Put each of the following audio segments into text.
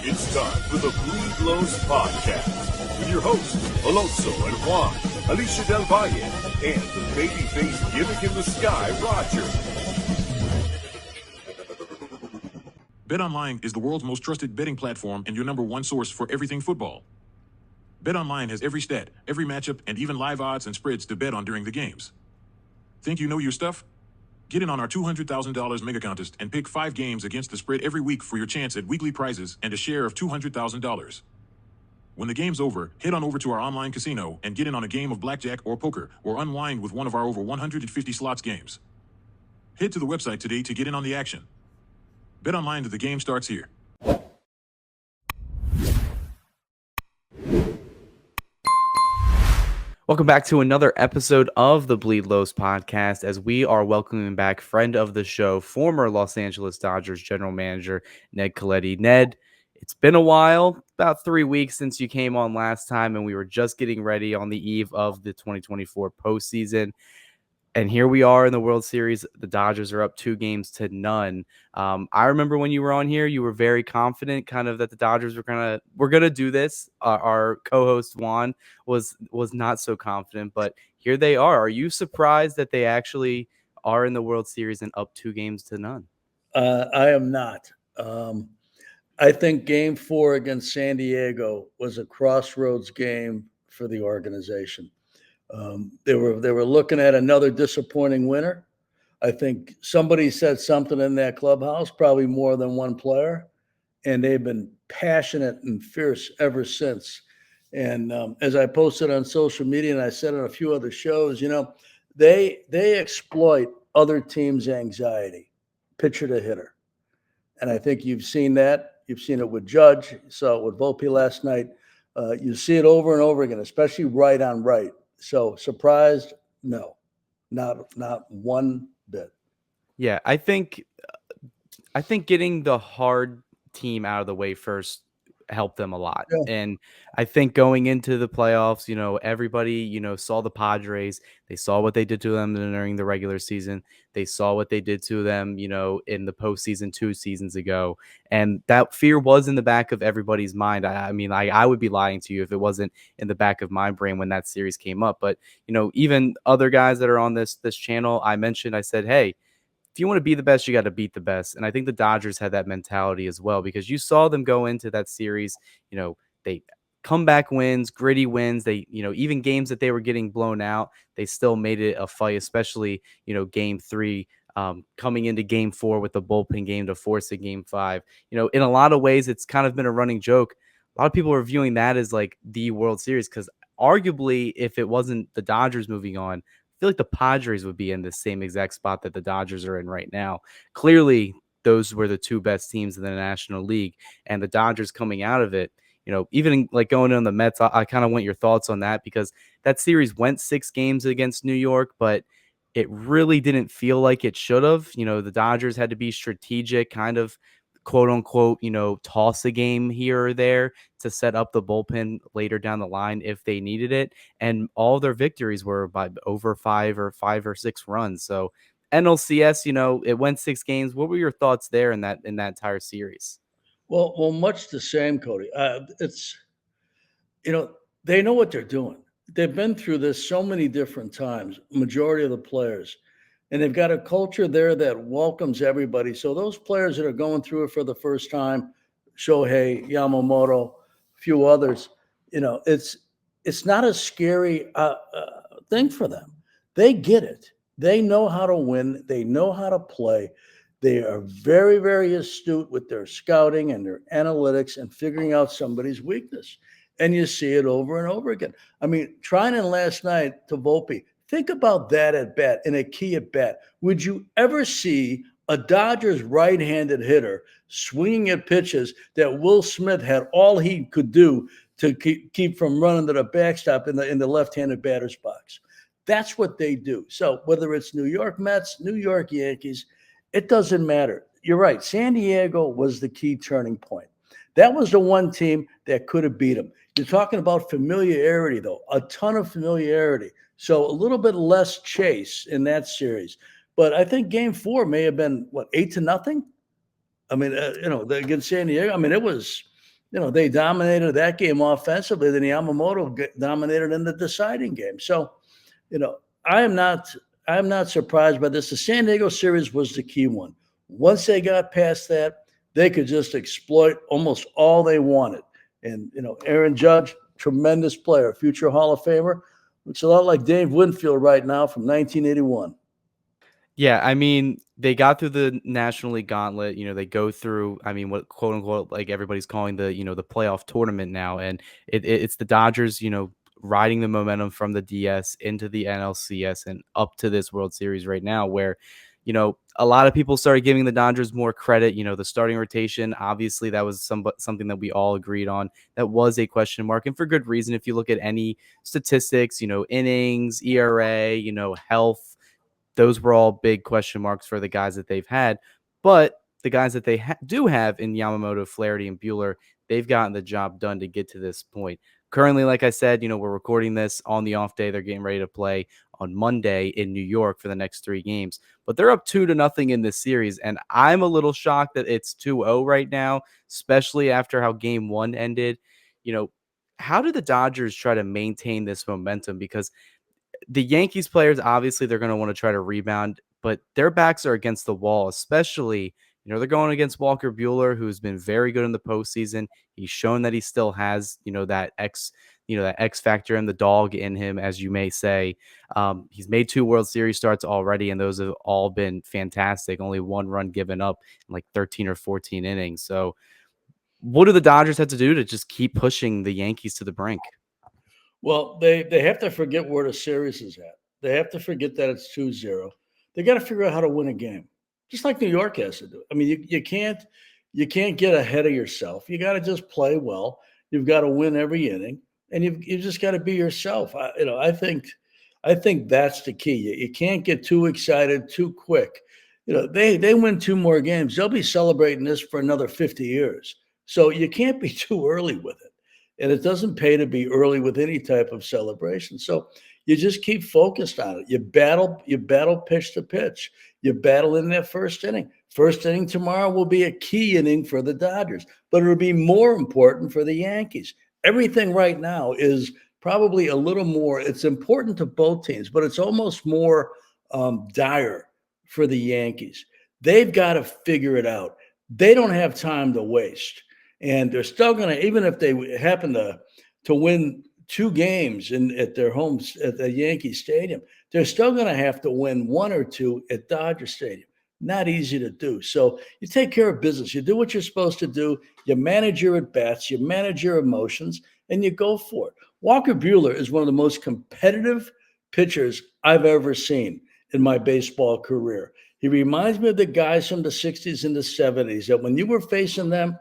It's time for the Bleed Lows Podcast with your hosts, Alonso and Juan, Alicia Del Valle, and the babyface gimmick in the sky, Roger. BetOnline is the world's most trusted betting platform and your number one source for everything football. BetOnline has every stat, every matchup, and even live odds and spreads to bet on during the games. Think you know your stuff? Get in on our $200,000 mega contest and pick 5 games against the spread every week for your chance at weekly prizes and a share of $200,000. When the game's over, head on over to our online casino and get in on a game of blackjack or poker or unwind with one of our over 150 slots games. Head to the website today to get in on the action. BetOnline, the game starts here. Welcome back to another episode of the Bleed Lows podcast, as we are welcoming back friend of the show, former Los Angeles Dodgers general manager, Ned Colletti. Ned, it's been a while, about 3 weeks since you came on last time, and we were just getting ready on the eve of the 2024 postseason. And here we are in the World Series. The Dodgers are up 2-0. I remember when you were on here, you were very confident, kind of that the Dodgers were gonna do this. Our co-host Juan was not so confident, but here they are. Are you surprised that they actually are in the World Series and up 2-0? I am not. I think Game 4 against San Diego was a crossroads game for the organization. They were looking at another disappointing winner. I think somebody said something in that clubhouse, probably more than one player, and they've been passionate and fierce ever since. And as I posted on social media, and I said on a few other shows, they exploit other teams' anxiety, pitcher to hitter. And I think you've seen that. You've seen it with Judge. You saw it with Volpe last night. You see it over and over again, especially right on right. So surprised? No, not one bit. Yeah, I think getting the hard team out of the way first helped them a lot. Yeah. And I think going into the playoffs, everybody, saw the Padres. They saw what they did to them during the regular season. They saw what they did to them, in the postseason 2 seasons ago. And that fear was in the back of everybody's mind. I mean, I would be lying to you if it wasn't in the back of my brain when that series came up. But, even other guys that are on this channel, I said, hey, if you want to be the best, you got to beat the best. And I think the Dodgers had that mentality as well, because you saw them go into that series, they comeback wins, gritty wins. They, even games that they were getting blown out, they still made it a fight, especially, Game 3, coming into Game 4 with the bullpen game to force a Game 5. In a lot of ways, it's kind of been a running joke. A lot of people are viewing that as like the World Series, because arguably, if it wasn't the Dodgers moving on, I feel like the Padres would be in the same exact spot that the Dodgers are in right now. Clearly, those were the 2 best teams in the National League, and the Dodgers coming out of it, even like going on the Mets, I kind of want your thoughts on that, because that series went 6 games against New York, but it really didn't feel like it should have. The Dodgers had to be strategic, kind of quote unquote, toss a game here or there to set up the bullpen later down the line if they needed it. And all their victories were by over 5 or 6 runs. So NLCS, it went 6 games. What were your thoughts there in that entire series? Well, much the same, Cody. It's, they know what they're doing. They've been through this so many different times, majority of the players. And they've got a culture there that welcomes everybody. So those players that are going through it for the first time, Shohei, Yamamoto, a few others, it's not a scary thing for them. They get it. They know how to win. They know how to play. They are very, very astute with their scouting and their analytics and figuring out somebody's weakness. And you see it over and over again. I mean, Trinan last night to Volpe, think about that at bat, in a key at bat. Would you ever see a Dodgers right-handed hitter swinging at pitches that Will Smith had all he could do to keep from running to the backstop in the left-handed batter's box? That's what they do. So whether it's New York Mets, New York Yankees, it doesn't matter. You're right. San Diego was the key turning point. That was the one team that could have beat them. You're talking about familiarity, though, a ton of familiarity. So a little bit less chase in that series. But I think Game 4 may have been, 8-0? I mean, against San Diego. I mean, it was they dominated that game offensively. Then Yamamoto dominated in the deciding game. So, you know, I am not surprised by this. The San Diego series was the key one. Once they got past that, they could just exploit almost all they wanted. And Aaron Judge, tremendous player, future Hall of Famer. Looks a lot like Dave Winfield right now from 1981. Yeah, I mean, they got through the National League Gauntlet. They go through, I mean, what quote unquote, like everybody's calling the playoff tournament now. And it's the Dodgers, riding the momentum from the DS into the NLCS and up to this World Series right now, where, a lot of people started giving the Dodgers more credit. The starting rotation, obviously, that was something that we all agreed on. That was a question mark, and for good reason. If you look at any statistics, innings, ERA, health, those were all big question marks for the guys that they've had. But the guys that they do have in Yamamoto, Flaherty, and Buehler, they've gotten the job done to get to this point. Currently, like I said, we're recording this on the off day. They're getting ready to play on Monday in New York for the next 3 games. But they're up 2-0 in this series. And I'm a little shocked that it's 2-0 right now, especially after how game 1 ended. How do the Dodgers try to maintain this momentum? Because the Yankees players, obviously, they're going to want to try to rebound, but their backs are against the wall, especially, they're going against Walker Buehler, who's been very good in the postseason. He's shown that he still has, that X factor and the dog in him, as you may say. He's made 2 World Series starts already, and those have all been fantastic. Only 1 run given up in like 13 or 14 innings. So what do the Dodgers have to do to just keep pushing the Yankees to the brink? Well, they have to forget where the series is at. They have to forget that it's 2-0. They got to figure out how to win a game, just like New York has to do. I mean, you can't get ahead of yourself. You got to just play well. You've got to win every inning, and you just got to be yourself. I think that's the key. You can't get too excited too quick. They win 2 more games. They'll be celebrating this for another 50 years. So you can't be too early with it. And it doesn't pay to be early with any type of celebration. So you just keep focused on it. You battle pitch to pitch. You battle in that first inning. First inning tomorrow will be a key inning for the Dodgers, but it'll be more important for the Yankees. Everything right now is probably a little more, it's important to both teams, but it's almost more dire for the Yankees. They've got to figure it out. They don't have time to waste. And they're still going to, even if they happen to win 2 games at their homes at the Yankee Stadium, they're still going to have to win 1 or 2 at Dodger Stadium. Not easy to do. So you take care of business. You do what you're supposed to do. You manage your at-bats. You manage your emotions, and you go for it. Walker Buehler is one of the most competitive pitchers I've ever seen in my baseball career. He reminds me of the guys from the 60s and the 70s that when you were facing them,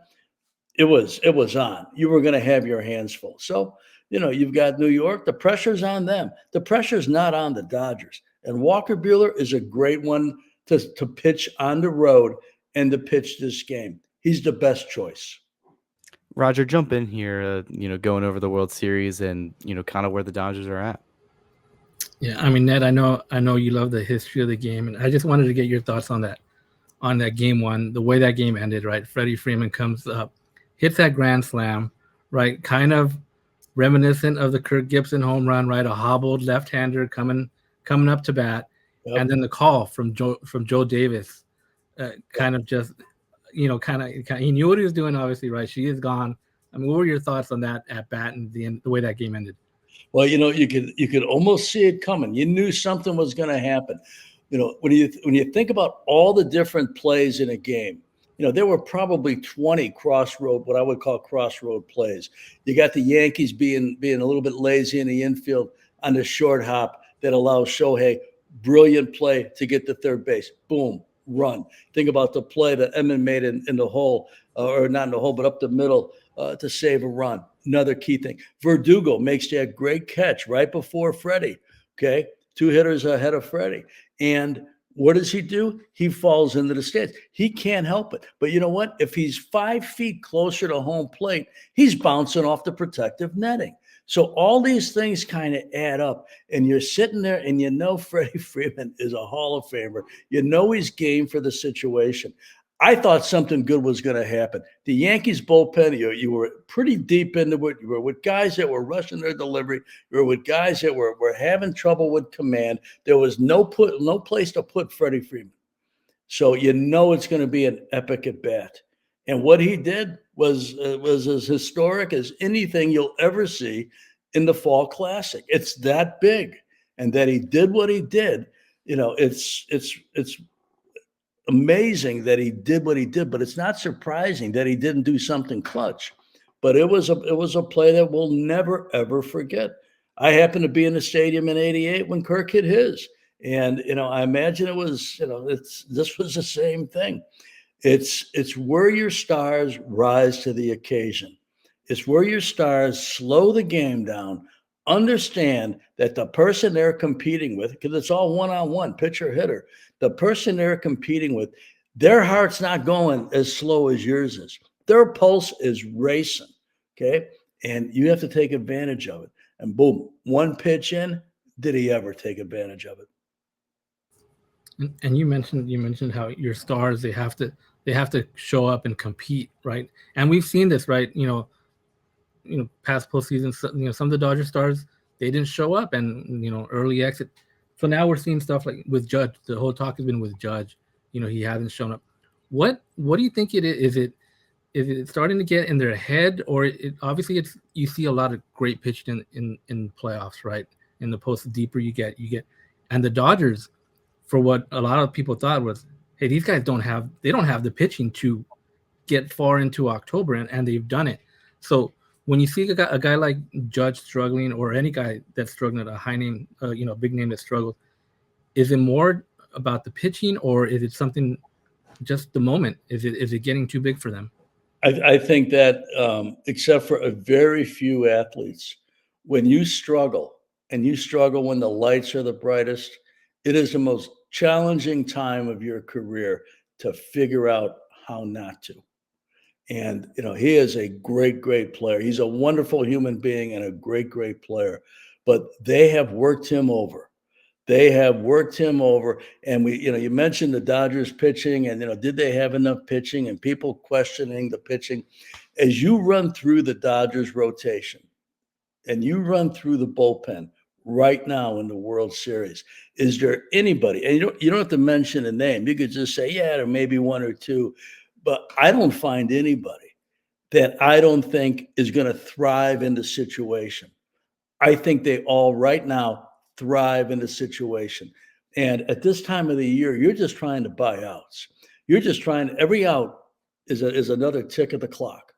it was on. You were going to have your hands full. So, you've got New York. The pressure's on them. The pressure's not on the Dodgers. And Walker Buehler is a great one to pitch on the road and to pitch this game. He's the best choice. Roger, jump in here, going over the World Series and, kind of where the Dodgers are at. Yeah, I mean, Ned, I know you love the history of the game, and I just wanted to get your thoughts on that game 1, the way that game ended, right? Freddie Freeman comes up, hits that grand slam, right? Kind of reminiscent of the Kirk Gibson home run, right? A hobbled left-hander coming up to bat, yep. And then the call from Joe Davis, kind of just, kind of he knew what he was doing, obviously, right? She is gone. I mean, what were your thoughts on that at bat and the way that game ended? Well, you could almost see it coming. You knew something was going to happen. When you think about all the different plays in a game, there were probably 20 what I would call crossroad plays. You got the Yankees being a little bit lazy in the infield on the short hop that allows Shohei, brilliant play to get to third base. Boom, run. Think about the play that Edman made in the hole, or not in the hole, but up the middle to save a run. Another key thing. Verdugo makes that great catch right before Freddie. Okay, 2 hitters ahead of Freddie. And what does he do? He falls into the stands. He can't help it. But you know what? If he's 5 feet closer to home plate, he's bouncing off the protective netting. So all these things kind of add up, and you're sitting there and Freddie Freeman is a Hall of Famer. He's game for the situation. I thought something good was going to happen. The Yankees bullpen, you were pretty deep into it. You were with guys that were rushing their delivery. You were with guys that were having trouble with command. There was no place to put Freddie Freeman. So you know it's going to be an epic at bat. And what he did was as historic as anything you'll ever see in the Fall Classic. It's that big, and that he did what he did. It's amazing that he did what he did, but it's not surprising that he didn't do something clutch. But it was a play that we'll never ever forget. I happened to be in the stadium in '88 when Kirk hit his, and I imagine it was this was the same thing. It's where your stars rise to the occasion. It's where your stars slow the game down, understand that the person they're competing with, because it's all one-on-one, pitcher hitter, the person they're competing with, their heart's not going as slow as yours is. Their pulse is racing, okay? And you have to take advantage of it. And boom, one pitch in, did he ever take advantage of it? And you mentioned how your stars, they have to show up and compete, right? And we've seen this, right? Past postseason, some of the Dodger stars, they didn't show up, and early exit. So now we're seeing stuff like with Judge. The whole talk has been with Judge. He hasn't shown up. What do you think it is? Is it starting to get in their head, or obviously you see a lot of great pitching in playoffs, right? In the post, the deeper you get, and the Dodgers, for what a lot of people thought was, hey, these guys don't have the pitching to get far into October, and they've done it. So when you see a guy like Judge struggling, or any guy that's struggling at a high name, big name that struggles, is it more about the pitching, or is it something just the moment? Is it getting too big for them? I think that except for a very few athletes, when you struggle when the lights are the brightest, it is the most challenging time of your career to figure out how not to. And, he is a great, great player. He's a wonderful human being and a great, great player. But they have worked him over. And you mentioned the Dodgers pitching, and, did they have enough pitching, and people questioning the pitching. As you run through the Dodgers rotation and you run through the bullpen right now in the World Series, is there anybody, and you don't have to mention a name. You could just say, yeah, there may be one or two, but I don't find anybody that I don't think is going to thrive in the situation. I think they all right now thrive in the situation. And at this time of the year, you're just trying to buy outs. Every out is another tick of the clock.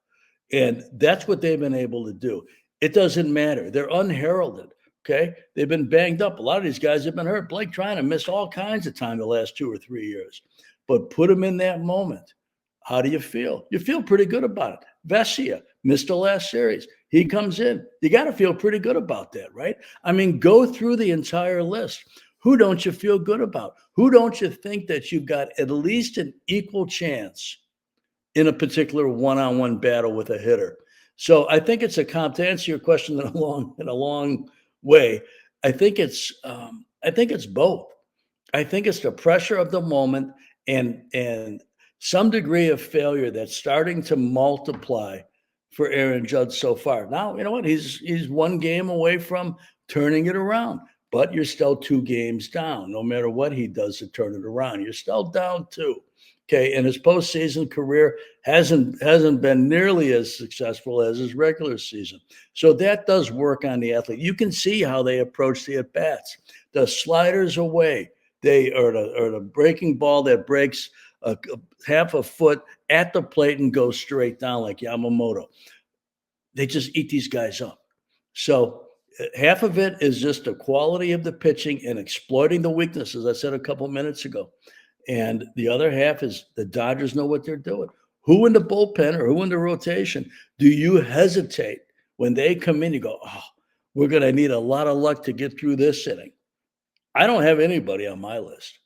And that's what they've been able to do. It doesn't matter. They're unheralded. Okay. They've been banged up. A lot of these guys have been hurt. Blake Treinen missed all kinds of time the last 2 or 3 years. But put them in that moment. How do you feel? You feel pretty good about it. Vesia missed the last series. He comes in. You got to feel pretty good about that, right? I mean, go through the entire list. Who don't you feel good about? Who don't you think that you've got at least an equal chance in a particular one-on-one battle with a hitter? So I think it's to answer your question in a long way. I think it's both. I think it's the pressure of the moment and some degree of failure that's starting to multiply for Aaron Judge so far. Now, you know what? He's one game away from turning it around, but you're still 2 games down. No matter what he does to turn it around, you're still down 2. Okay, and his postseason career hasn't been nearly as successful as his regular season. So that does work on the athlete. You can see how they approach the at bats. The sliders away, or the breaking ball that breaks a half a foot at the plate and goes straight down like Yamamoto. They just eat these guys up. So half of it is just the quality of the pitching and exploiting the weaknesses, I said a couple minutes ago. And the other half is the Dodgers know what they're doing. Who in the bullpen or who in the rotation do you hesitate when they come in? You go, oh, we're going to need a lot of luck to get through this inning. I don't have anybody on my list.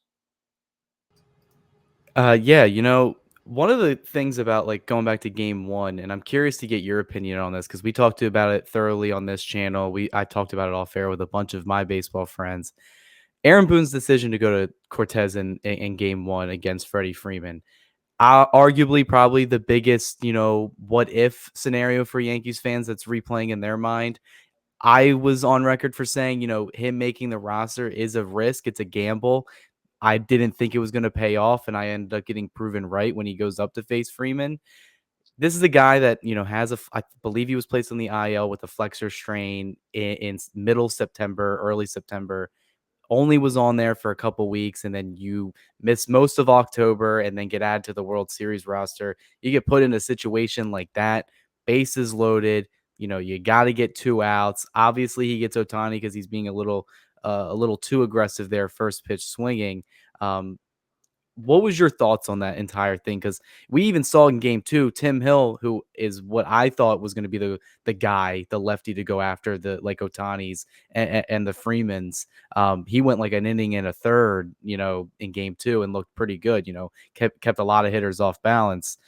Yeah, one of the things about like going back to game 1, and I'm curious to get your opinion on this because we talked about it thoroughly on this channel. I talked about it off air with a bunch of my baseball friends. Aaron Boone's decision to go to Cortez in game 1 against Freddie Freeman. Arguably, probably the biggest, what if scenario for Yankees fans that's replaying in their mind. I was on record for saying, him making the roster is a risk. It's a gamble. I didn't think it was going to pay off, and I ended up getting proven right when he goes up to face Freeman. This is a guy that, I believe he was placed on the IL with a flexor strain in middle September, early September. Only was on there for a couple weeks, and then you miss most of October and then get added to the World Series roster. You get put in a situation like that, bases loaded. You got to get 2 outs. Obviously, he gets Ohtani because he's being a little too aggressive there, first pitch swinging. What was your thoughts on that entire thing? Because we even saw in game 2, Tim Hill, who is what I thought was going to be the guy, the lefty to go after the like Otani's and the Freemans. He went like an inning and a third, in game 2 and looked pretty good. Kept a lot of hitters off balance.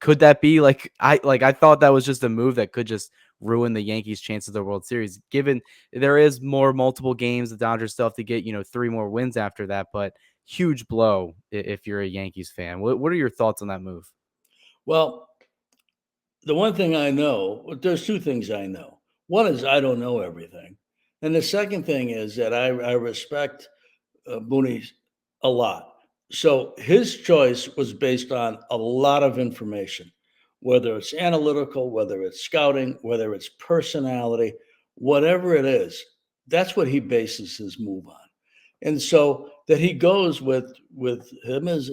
Could that be I thought that was just a move that could just ruin the Yankees' chance of the World Series, given there is multiple games. The Dodgers still have to get, 3 more wins after that, but huge blow if you're a Yankees fan. What are your thoughts on that move? Well, the one thing I know, there's 2 things I know. One is I don't know everything. And the second thing is that I respect Booney a lot. So his choice was based on a lot of information, whether it's analytical, whether it's scouting, whether it's personality, whatever it is. That's what he bases his move on. And so that he goes with him is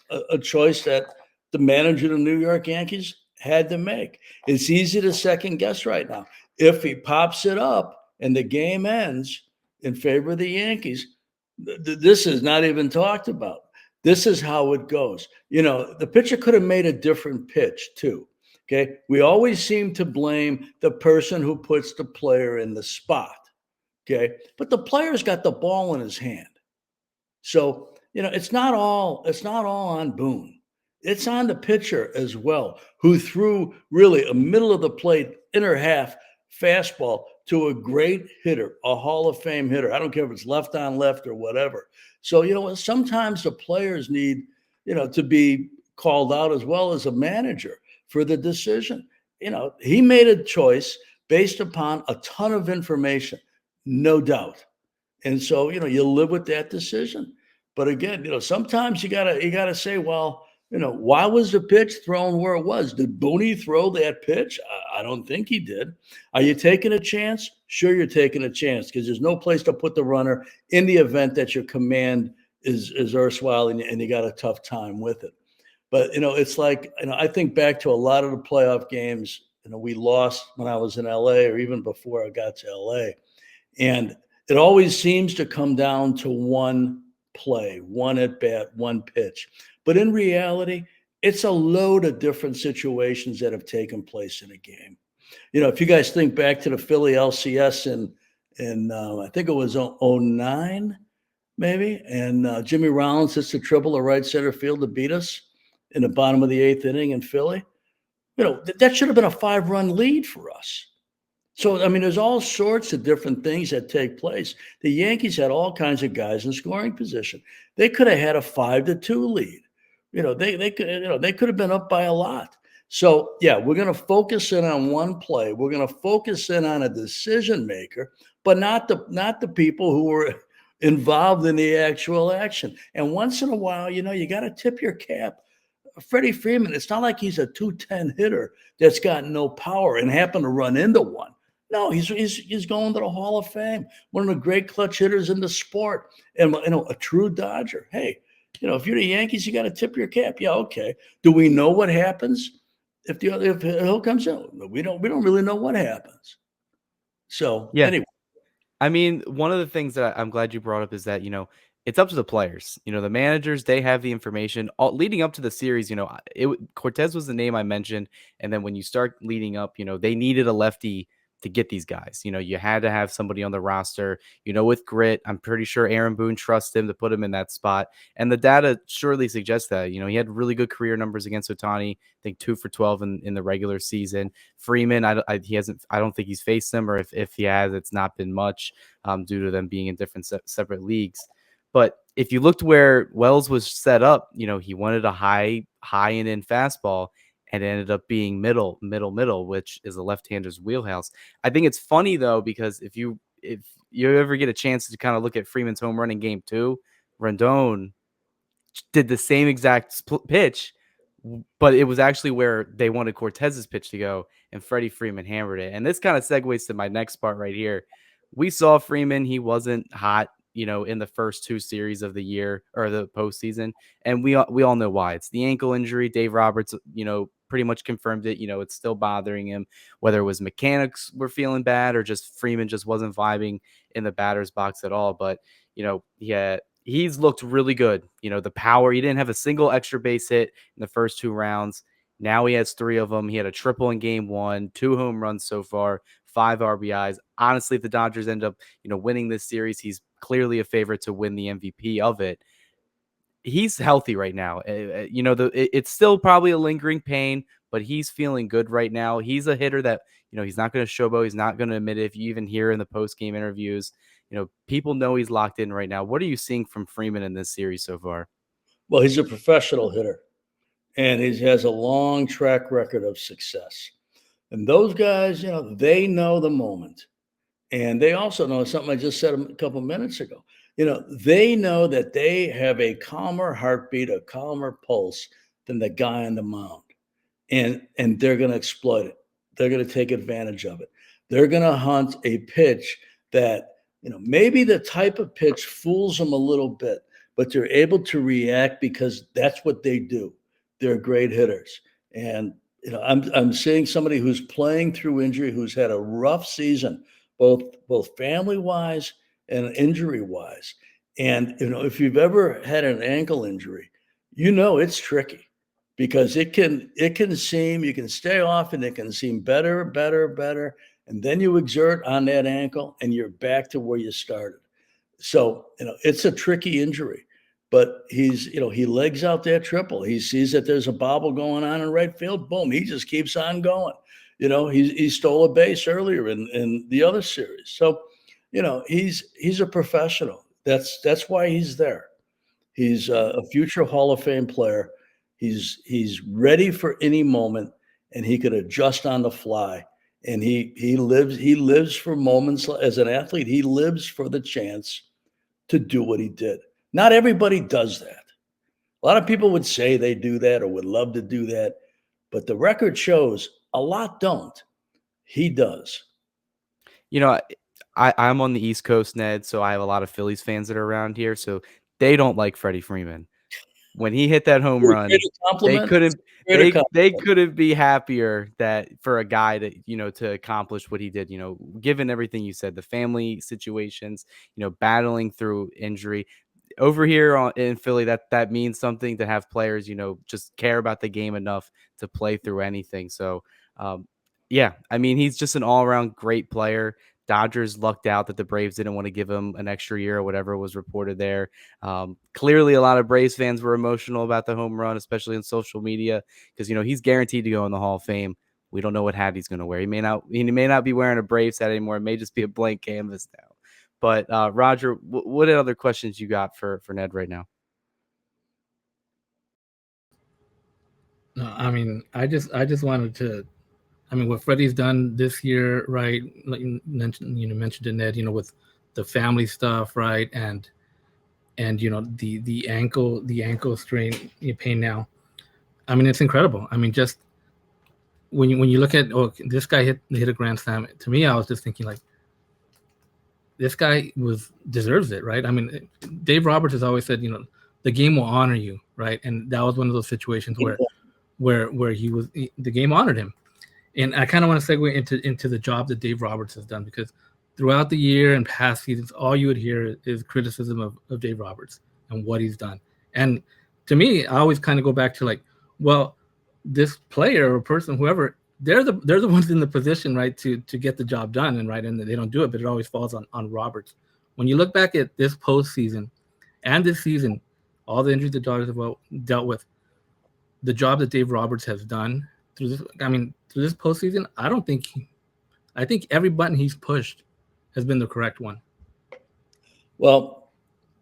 a choice that the manager of the New York Yankees had to make. It's easy to second guess right now. If he pops it up and the game ends in favor of the Yankees, this is not even talked about. This is how it goes. The pitcher could have made a different pitch too. Okay. We always seem to blame the person who puts the player in the spot. Okay. But the player's got the ball in his hand. So, it's not all on Boone. It's on the pitcher as well, who threw really a middle of the plate, inner half fastball to a great hitter, a Hall of Fame hitter. I don't care if it's left on left or whatever. So, sometimes the players need, to be called out as well as a manager for the decision. He made a choice based upon a ton of information, no doubt. And so, you live with that decision. But again, sometimes you gotta say, well, why was the pitch thrown where it was? Did Booney throw that pitch? I don't think he did. Are you taking a chance? Sure, you're taking a chance because there's no place to put the runner in the event that your command is erstwhile and you got a tough time with it. But it's like, I think back to a lot of the playoff games, we lost when I was in LA or even before I got to LA. And it always seems to come down to one play, one at bat, one pitch. But in reality, it's a load of different situations that have taken place in a game. If you guys think back to the Philly LCS in I think it was 09, maybe, and Jimmy Rollins hits the triple to right center field to beat us in the bottom of the 8th inning in Philly. That should have been a 5-run lead for us. So, there's all sorts of different things that take place. The Yankees had all kinds of guys in scoring position. They could have had a 5-2 lead. They could have been up by a lot. So, yeah, we're going to focus in on one play. We're going to focus in on a decision maker, but not the people who were involved in the actual action. And once in a while, you got to tip your cap. Freddie Freeman, it's not like he's a 210 hitter that's got no power and happened to run into one. No, he's going to the Hall of Fame, one of the great clutch hitters in the sport, and a true Dodger. Hey, if you're the Yankees, you got to tip your cap. Yeah, okay. Do we know what happens if Hill comes in? We don't really know what happens. So Yeah. anyway. One of the things that I'm glad you brought up is that, it's up to the players. The managers, they have the information. Leading up to the series, Cortez was the name I mentioned. And then when you start leading up, they needed a lefty to get these guys. You had to have somebody on the roster, with grit. I'm pretty sure Aaron Boone trusts him to put him in that spot. And the data surely suggests that. He had really good career numbers against Ohtani. I think 2 for 12 in the regular season. Freeman, I don't think he's faced them, or if he has, it's not been much due to them being in different separate leagues. But if you looked where Wells was set up, he wanted a high and in fastball, and it ended up being middle, which is a left-hander's wheelhouse. I think it's funny though, because if you ever get a chance to kind of look at Freeman's home run in Game 2, Rendon did the same exact pitch, but it was actually where they wanted Cortez's pitch to go, and Freddie Freeman hammered it. And this kind of segues to my next part right here. We saw Freeman; he wasn't hot, in the first 2 series of the year or the postseason, and we all know why. It's the ankle injury. Dave Roberts, pretty much confirmed it. It's still bothering him, whether it was mechanics were feeling bad or just Freeman just wasn't vibing in the batter's box at all. But he's looked really good. The power. He didn't have a single extra base hit in the first 2 rounds. Now he has 3 of them. He had a triple in Game 1, 2 home runs so far, 5 RBIs. Honestly, if the Dodgers end up, winning this series, he's clearly a favorite to win the MVP of it. He's healthy right now. It's still probably a lingering pain, but he's feeling good right now. He's a hitter that, he's not going to showboat. He's not going to admit it. If you even hear in the post-game interviews, people know he's locked in right now. What are you seeing from Freeman in this series so far? Well, he's a professional hitter, and he has a long track record of success. And those guys, they know the moment. And they also know something I just said a couple minutes ago. They know that they have a calmer heartbeat, a calmer pulse than the guy on the mound. And they're going to exploit it. They're going to take advantage of it. They're going to hunt a pitch that, maybe the type of pitch fools them a little bit, but they're able to react because that's what they do. They're great hitters. And, I'm seeing somebody who's playing through injury, who's had a rough season, both family-wise and injury-wise. And, if you've ever had an ankle injury, it's tricky because it can seem, you can stay off and it can seem better. And then you exert on that ankle and you're back to where you started. So, it's a tricky injury, but he legs out that triple. He sees that there's a bobble going on in right field. Boom. He just keeps on going. He stole a base earlier in the other series. So, he's a professional. That's why he's there. He's a future Hall of Fame player. He's ready for any moment, and he could adjust on the fly. And he lives for moments as an athlete. He lives for the chance to do what he did. Not everybody does that. A lot of people would say they do that or would love to do that, but the record shows a lot don't. He does. I'm on the East Coast, Ned, so I have a lot of Phillies fans that are around here, so they don't like Freddie Freeman. When he hit that home run, they couldn't be happier that for a guy to, to accomplish what he did, given everything you said, the family situations, battling through injury. Over here in Philly, that means something to have players, just care about the game enough to play through anything. So, yeah, I mean, he's just an all-around great player. Dodgers lucked out that the Braves didn't want to give him an extra year or whatever was reported there. Clearly, a lot of Braves fans were emotional about the home run, especially on social media, because he's guaranteed to go in the Hall of Fame. We don't know what hat he's going to wear. He may not be wearing a Braves hat anymore. It may just be a blank canvas now. But Roger, what other questions you got for Ned right now? No, I mean, I just wanted to. I mean, what Freddie's done this year, right? Like you mentioned it, Ned. With the family stuff, right? And the ankle strain pain now. I mean, it's incredible. I mean, just when you look at this guy hit a grand slam. To me, I was just thinking like, this guy deserves it, right? I mean, Dave Roberts has always said, the game will honor you, right? And that was one of those situations where the game honored him. And I kind of want to segue into the job that Dave Roberts has done, because throughout the year and past seasons, all you would hear is criticism of Dave Roberts and what he's done. And to me, I always kind of go back to like, well, this player or person, whoever, they're the ones in the position, right, to get the job done, and they don't do it, but it always falls on Roberts. When you look back at this postseason and this season, all the injuries the Dodgers have dealt with, the job that Dave Roberts has done through this postseason, I think every button he's pushed has been the correct one. Well,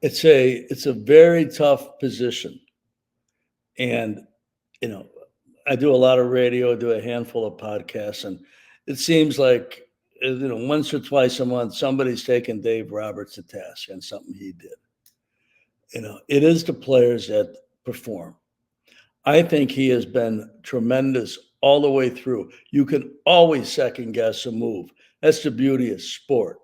It's a very tough position. And, you know, I do a lot of radio, I do a handful of podcasts, and it seems like, once or twice a month, somebody's taking Dave Roberts to task on something he did. It is the players that perform. I think he has been tremendous all the way through. You can always second guess a move. That's the beauty of sport.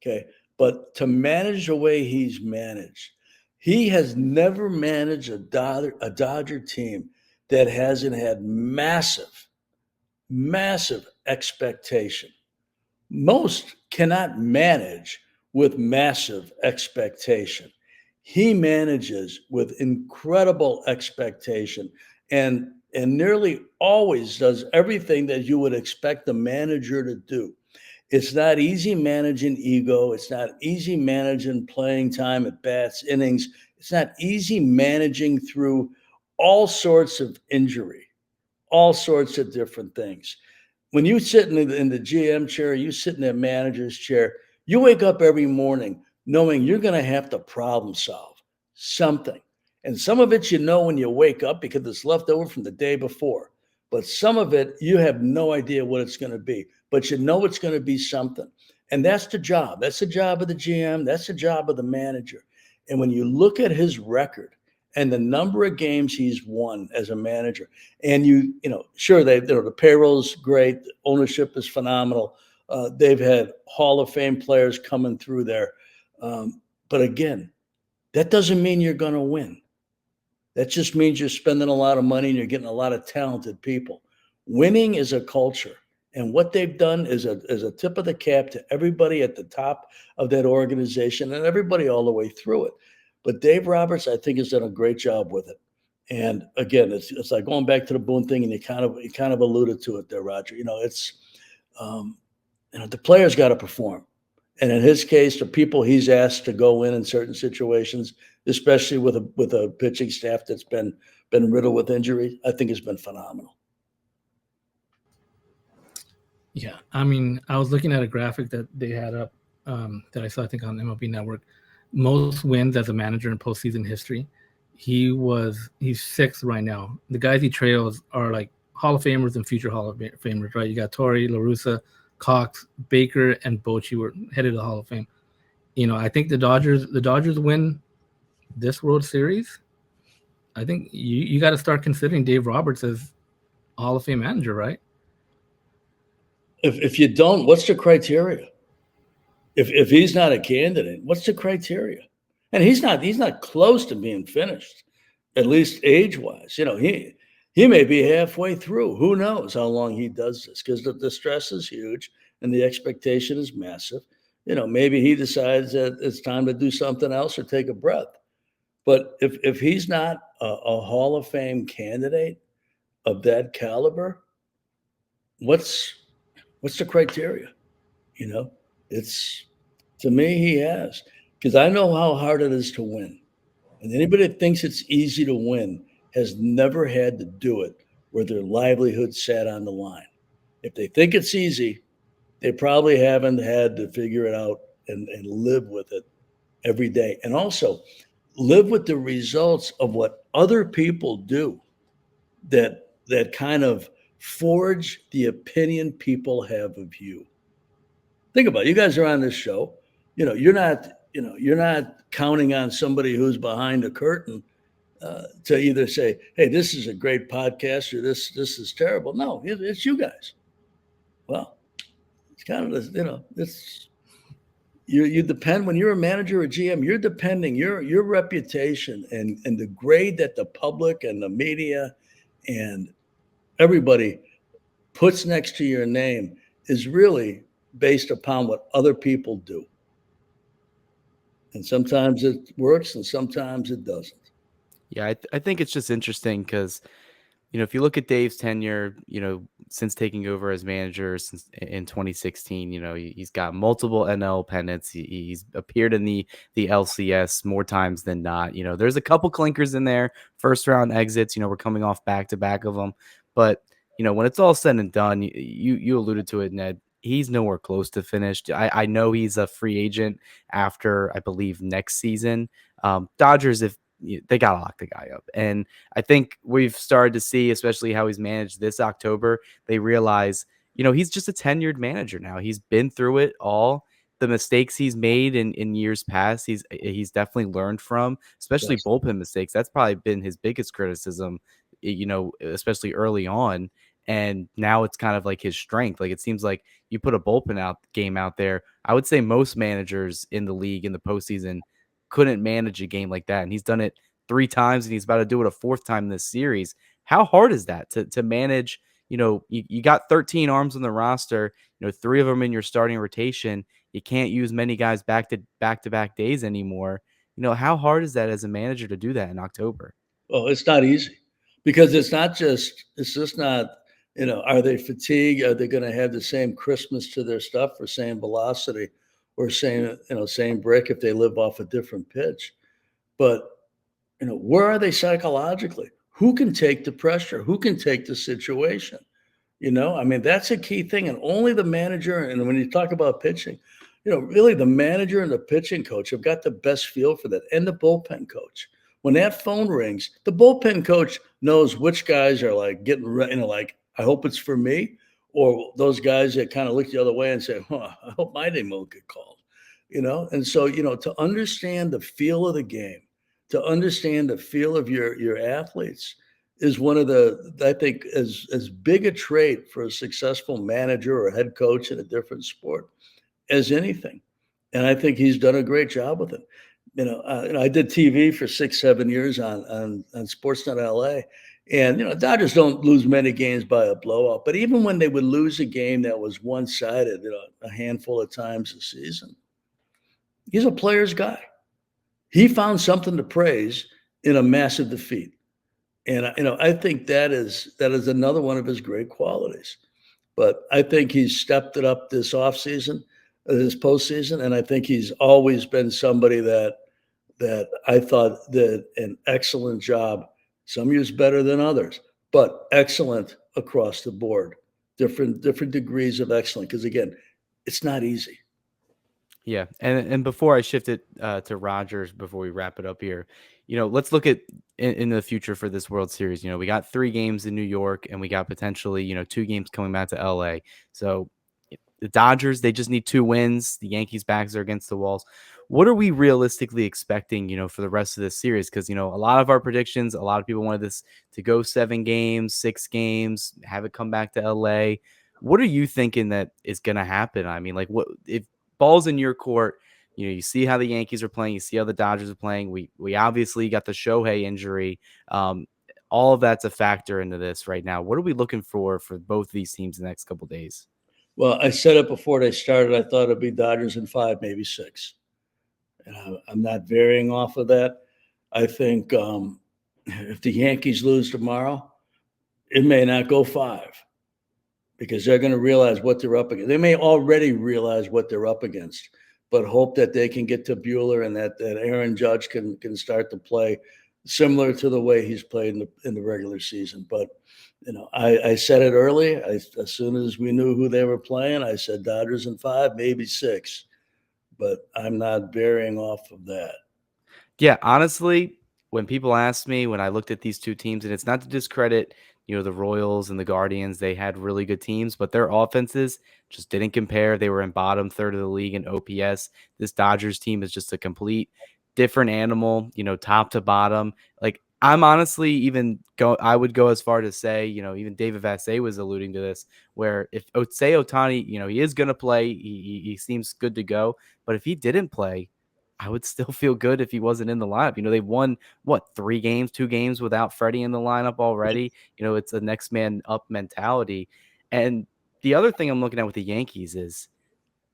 Okay. But to manage the way he's managed, he has never managed a Dodger team that hasn't had massive, massive expectation. Most cannot manage with massive expectation. He manages with incredible expectation and nearly always does everything that you would expect a manager to do. It's not easy managing ego. It's not easy managing playing time at bats, innings. It's not easy managing through all sorts of injury, all sorts of different things. When you sit in the GM chair, you sit in that manager's chair, you wake up every morning knowing you're going to have to problem solve something. And some of it when you wake up because it's left over from the day before. But some of it, you have no idea what it's going to be, but it's going to be something. And that's the job. That's the job of the GM. That's the job of the manager. And when you look at his record and the number of games he's won as a manager, and sure, the payroll's great, the ownership is phenomenal. They've had Hall of Fame players coming through there. But again, that doesn't mean you're going to win. That just means you're spending a lot of money and you're getting a lot of talented people. Winning is a culture. And what they've done is a tip of the cap to everybody at the top of that organization and everybody all the way through it. But Dave Roberts, I think, has done a great job with it. And again, it's like going back to the Boone thing, and you kind of alluded to it there, Roger. The players got to perform. And in his case, the people he's asked to go in certain situations, especially with a pitching staff that's been riddled with injury, I think has been phenomenal. Yeah, I mean, I was looking at a graphic that they had up that I saw, I think, on MLB Network. Most wins as a manager in postseason history. He's sixth right now. The guys he trails are like Hall of Famers and future Hall of Famers, right? You got Torrey, La Russa, Cox, Baker, and Bochy were headed to the Hall of Fame. I think the Dodgers win this World Series. I think you got to start considering Dave Roberts as a Hall of Fame manager, right? If you don't, what's the criteria? If he's not a candidate, what's the criteria? And he's not close to being finished, at least age-wise. He may be halfway through. Who knows how long he does this? Because the stress is huge and the expectation is massive. Maybe he decides that it's time to do something else or take a breath. But if he's not a Hall of Fame candidate of that caliber, what's the criteria? It's, to me, he has, because I know how hard it is to win. And anybody that thinks it's easy to win has never had to do it where their livelihood sat on the line. If they think it's easy, they probably haven't had to figure it out and live with it every day. And also live with the results of what other people do that kind of forge the opinion people have of you. Think about it. You guys are on this show. You're not counting on somebody who's behind a curtain to either say, "Hey, this is a great podcast," or "This is terrible." No, it's you guys. Well, it's kind of it's you depend when you're a manager or GM. You're depending your reputation and the grade that the public and the media and everybody puts next to your name is really based upon what other people do. And sometimes it works and sometimes it doesn't. Yeah, I think it's just interesting because, if you look at Dave's tenure, since taking over as manager since in 2016, he's got multiple NL pennants. He's appeared in the LCS more times than not. There's a couple clinkers in there, first round exits. We're coming off back to back of them, but when it's all said and done, you alluded to it, Ned. He's nowhere close to finished. I know he's a free agent after, I believe, next season. Dodgers, if they got to lock the guy up. And I think we've started to see, especially how he's managed this October, they realize, he's just a tenured manager now. He's been through it all. The mistakes he's made in years past, he's definitely learned from, especially Yes. bullpen mistakes. That's probably been his biggest criticism, especially early on. And now it's kind of like his strength. Like, it seems like you put a bullpen game out there. I would say most managers in the league in the postseason couldn't manage a game like that. And he's done it 3 times, and he's about to do it a 4th time this series. How hard is that to manage? You got 13 arms on the roster, 3 of them in your starting rotation. You can't use many guys back-to-back days anymore. How hard is that as a manager to do that in October? Well, it's not easy because it's just not, are they fatigued? Are they going to have the same Christmas to their stuff or same velocity or same break if they live off a different pitch? But, where are they psychologically? Who can take the pressure? Who can take the situation? I mean, that's a key thing. And only the manager, and when you talk about pitching, really the manager and the pitching coach have got the best feel for that, and the bullpen coach. When that phone rings, the bullpen coach knows which guys are like getting ready, like, I hope it's for me, or those guys that kind of look the other way and say, I hope my name won't get called, And so, to understand the feel of the game, to understand the feel of your athletes is one of I think, as big a trait for a successful manager or head coach in a different sport as anything. And I think he's done a great job with it. I did TV for 6-7 years on Sportsnet LA, and Dodgers don't lose many games by a blowout, but even when they would lose a game that was one-sided, a handful of times a season, he's a player's guy. He found something to praise in a massive defeat. And I think that is another one of his great qualities. But I think he's stepped it up this offseason, this postseason, and I think he's always been somebody that I thought did an excellent job. Some years better than others, but excellent across the board. Different degrees of excellence. Because again, it's not easy. Yeah, and before I shift it to Rogers, before we wrap it up here, let's look at in the future for this World Series. We got 3 games in New York, and we got potentially 2 games coming back to LA. So the Dodgers, they just need 2 wins. The Yankees' backs are against the walls. What are we realistically expecting, for the rest of this series? Because a lot of our predictions, a lot of people wanted this to go 7 games, 6 games, have it come back to LA. What are you thinking that is going to happen? I mean, like, what if ball's in your court? You see how the Yankees are playing. You see how the Dodgers are playing. We obviously got the Shohei injury. All of that's a factor into this right now. What are we looking for both these teams in the next couple of days? Well, I said it before they started. I thought it'd be Dodgers in 5, maybe 6. And I'm not varying off of that. I think if the Yankees lose tomorrow, it may not go 5 because they're going to realize what they're up against. They may already realize what they're up against, but hope that they can get to Buehler and that Aaron Judge can start to play similar to the way he's played in the regular season. But, I said it early. As soon as we knew who they were playing, I said Dodgers in 5, maybe 6. But I'm not varying off of that. Yeah, honestly, when people ask me, when I looked at these 2 teams, and it's not to discredit, the Royals and the Guardians, they had really good teams, but their offenses just didn't compare. They were in bottom third of the league in OPS. This Dodgers team is just a complete different animal, top to bottom. Like, I'm honestly I would go as far to say, even David Vassay was alluding to this, where if say Ohtani, he is going to play, he seems good to go, but if he didn't play, I would still feel good if he wasn't in the lineup. They've won, 2 games without Freddie in the lineup already. It's a next man up mentality. And the other thing I'm looking at with the Yankees is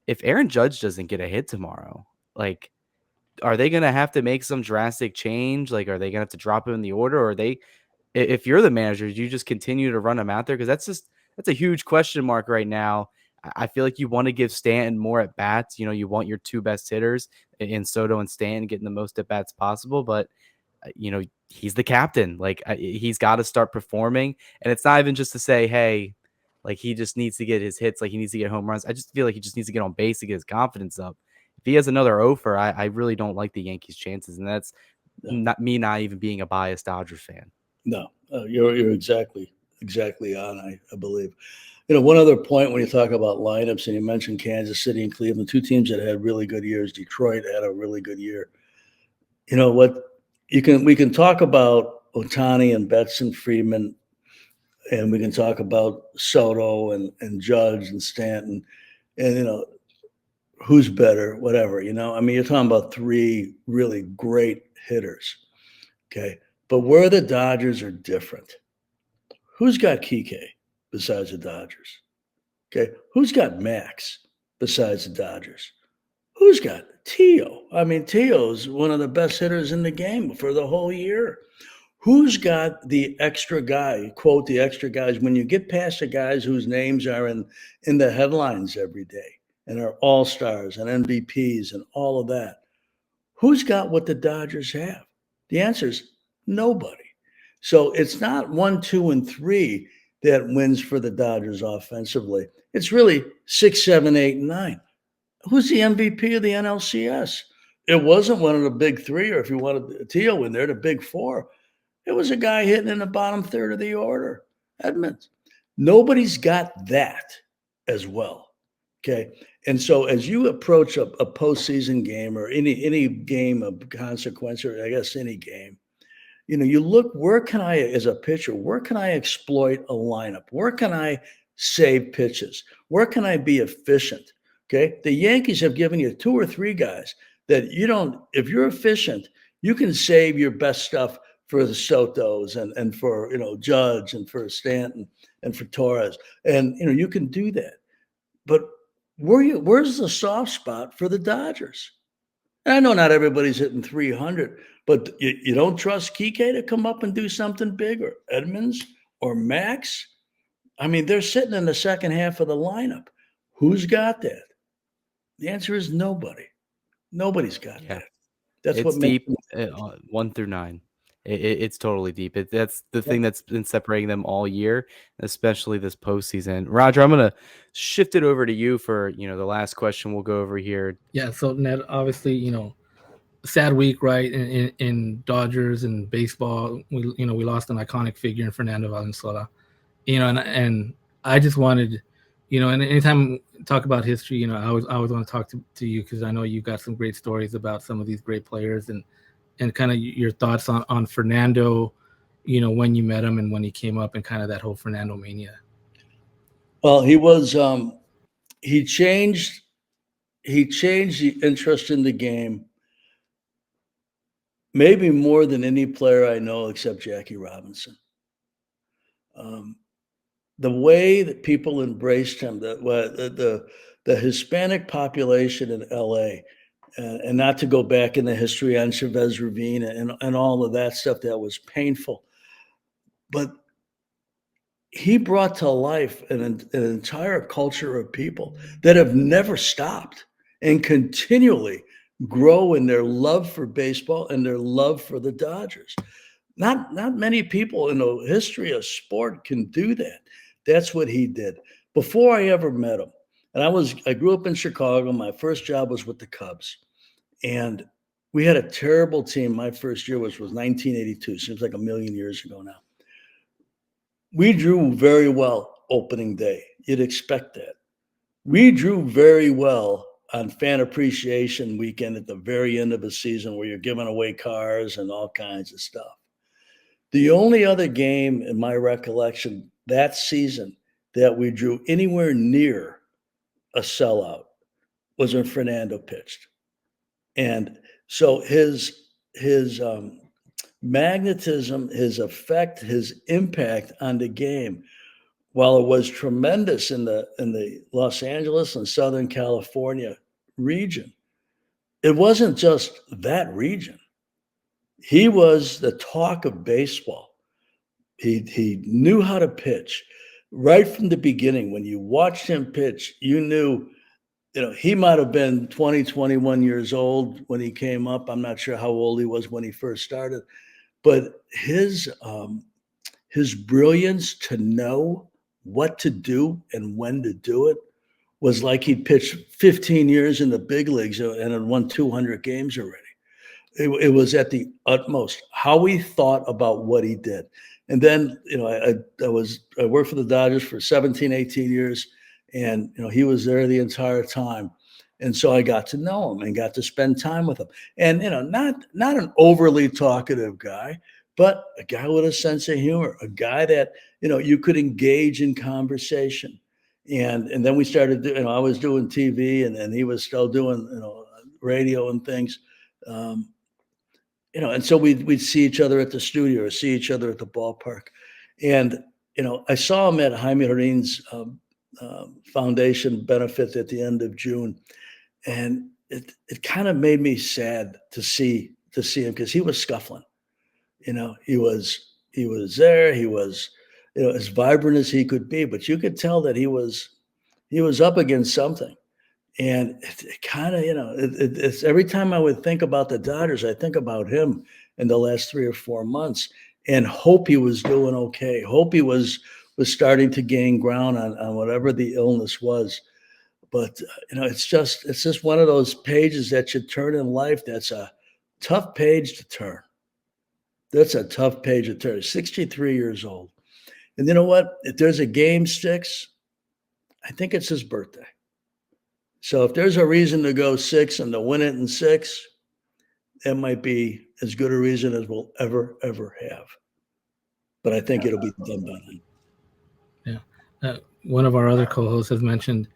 if Aaron Judge doesn't get a hit tomorrow, like, are they going to have to make some drastic change? Like, are they going to have to drop him in the order? Or if you're the manager, do you just continue to run him out there? Because that's a huge question mark right now. I feel like you want to give Stanton more at bats. You want your 2 best hitters in Soto and Stanton getting the most at bats possible. But, he's the captain. Like, he's got to start performing. And it's not even just to say, hey, like, he just needs to get his hits. Like, he needs to get home runs. I just feel like he just needs to get on base to get his confidence up. If he has another offer, I really don't like the Yankees' chances, and that's No. not even being a biased Dodgers fan. No, you're exactly on. I believe. One other point when you talk about lineups, and you mentioned Kansas City and Cleveland, two teams that had really good years. Detroit had a really good year. You know what? We can talk about Ohtani and Betts and Freeman, and we can talk about Soto and Judge and Stanton, and who's better, whatever. I mean, you're talking about three really great hitters. Okay. But where the Dodgers are different, who's got Kike besides the Dodgers? Okay. Who's got Max besides the Dodgers? Who's got Tio? I mean, Tio's one of the best hitters in the game for the whole year. Who's got the extra guy, quote, the extra guys, when you get past the guys whose names are in the headlines every day and are all-stars and MVPs and all of that? Who's got what the Dodgers have? The answer is nobody. So it's not 1, 2, and 3 that wins for the Dodgers offensively. It's really 6, 7, 8, and 9. Who's the MVP of the NLCS? It wasn't one of the big three, or if you wanted Tio in there, the big four. It was a guy hitting in the bottom third of the order, Edmonds. Nobody's got that as well. Okay. And so as you approach a postseason game or any game of consequence, or I guess any game, you look, where can I, as a pitcher, where can I exploit a lineup? Where can I save pitches? Where can I be efficient? Okay. The Yankees have given you 2 or 3 guys that if you're efficient, you can save your best stuff for the Sotos and for, Judge and for Stanton and for Torres. And, you can do that. But where's the soft spot for the Dodgers? And I know not everybody's hitting 300, but you don't trust Kike to come up and do something big, or Edmonds or Max? I mean, they're sitting in the second half of the lineup. Who's got that? The answer is nobody. Nobody's got that. That's It's what deep, makes 1 through 9. It's totally deep. That's the thing that's been separating them all year, especially this postseason. Roger, I'm gonna shift it over to you for the last question we'll go over here. Yeah. So Ned, obviously, sad week, right? In Dodgers and baseball, we lost an iconic figure in Fernando Valenzuela. And I just wanted, and anytime we talk about history, I always want to talk to you, because I know you've got some great stories about some of these great players and kind of your thoughts on Fernando, when you met him and when he came up, and kind of that whole Fernando mania. Well, he changed the interest in the game maybe more than any player I know except Jackie Robinson. The way that people embraced him, the Hispanic population in LA, and not to go back in the history on Chavez Ravine and all of that stuff that was painful, but he brought to life an entire culture of people that have never stopped and continually grow in their love for baseball and their love for the Dodgers. Not many people in the history of sport can do that. That's what he did. Before I ever met him, and I grew up in Chicago. My first job was with the Cubs, and we had a terrible team. My first year was 1982. Seems like a million years ago now. We drew very well opening day. You'd expect that. We drew very well on fan appreciation weekend at the very end of the season, where you're giving away cars and all kinds of stuff. The only other game in my recollection that season that we drew anywhere near a sellout was when Fernando pitched. And so his magnetism, his effect, his impact on the game, while it was tremendous in the Los Angeles and Southern California region, it wasn't just that region. He was the talk of baseball. He knew how to pitch right from the beginning. When you watched him pitch, you knew, he might have been 20, 21 years old when he came up. I'm not sure how old he was when he first started, but his brilliance to know what to do and when to do it was like he'd pitched 15 years in the big leagues and had won 200 games already. It was at the utmost how he thought about what he did. And then, I worked for the Dodgers for 17, 18 years, and, he was there the entire time. And so I got to know him and got to spend time with him. And, not an overly talkative guy, but a guy with a sense of humor, a guy that, you could engage in conversation. And then we started, I was doing TV and he was still doing, radio and things. And so we'd see each other at the studio or see each other at the ballpark. And, I saw him at Jaime Herin's foundation benefit at the end of June. And it kind of made me sad to see him because he was scuffling. He was there. He was, as vibrant as he could be, but you could tell that he was up against something. And it kind of, it's every time I would think about the Dodgers, I think about him in the last 3 or 4 months and hope he was doing okay. Hope he was starting to gain ground on whatever the illness was. But, it's just one of those pages that you turn in life. That's a tough page to turn. That's a tough page to turn. 63 years old. And you know what? If there's a game 6, I think it's his birthday. So if there's a reason to go 6 and to win it in 6, that might be as good a reason as we'll ever have. But I think it'll be done by then. Yeah. One of our other co-hosts has mentioned,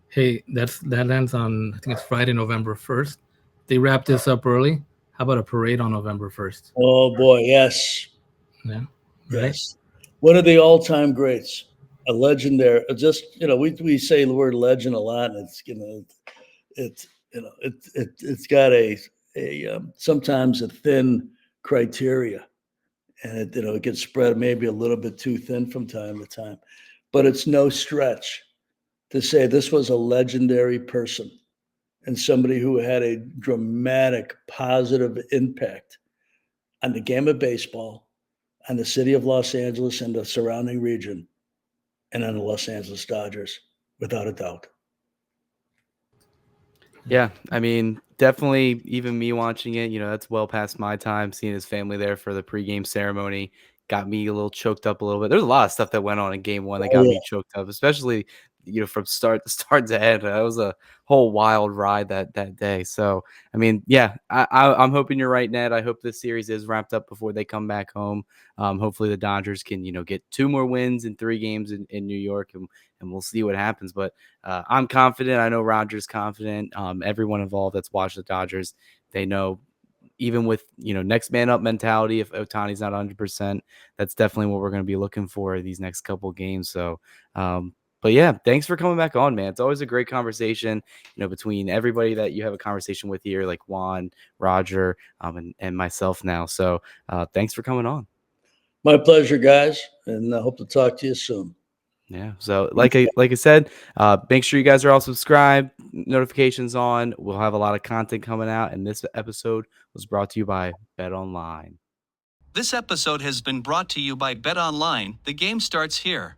hey, that ends on, I think it's Friday, November 1st. They wrap this up early. How about a parade on November 1st? Oh, boy, yes. Yeah. Yes. One of the all-time greats. A legendary, just, we say the word legend a lot, and it's got a sometimes a thin criteria, and it gets spread maybe a little bit too thin from time to time, but it's no stretch to say this was a legendary person and somebody who had a dramatic positive impact on the game of baseball, on the city of Los Angeles and the surrounding region, and on the Los Angeles Dodgers, without a doubt. Yeah, I mean, definitely even me watching it, that's well past my time. Seeing his family there for the pregame ceremony got me a little choked up a little bit. There's a lot of stuff that went on in game 1 that got me choked up, especially, from start to end. That was a whole wild ride that day. So, I mean, yeah, I'm hoping you're right, Ned. I hope this series is wrapped up before they come back home. Hopefully the Dodgers can, get 2 more wins in 3 games in New York, and we'll see what happens. But I'm confident. I know Roger's confident. Everyone involved that's watched the Dodgers, they know, even with, next man up mentality, if Ohtani's not 100%, that's definitely what we're going to be looking for these next couple games. So, but yeah, thanks for coming back on, man. It's always a great conversation, between everybody that you have a conversation with here, like Juan, Roger, and myself now. So thanks for coming on. My pleasure, guys, and I hope to talk to you soon. Yeah. So like I said, make sure you guys are all subscribed, notifications on. We'll have a lot of content coming out. And this episode was brought to you by Bet Online. This episode has been brought to you by Bet Online. The game starts here.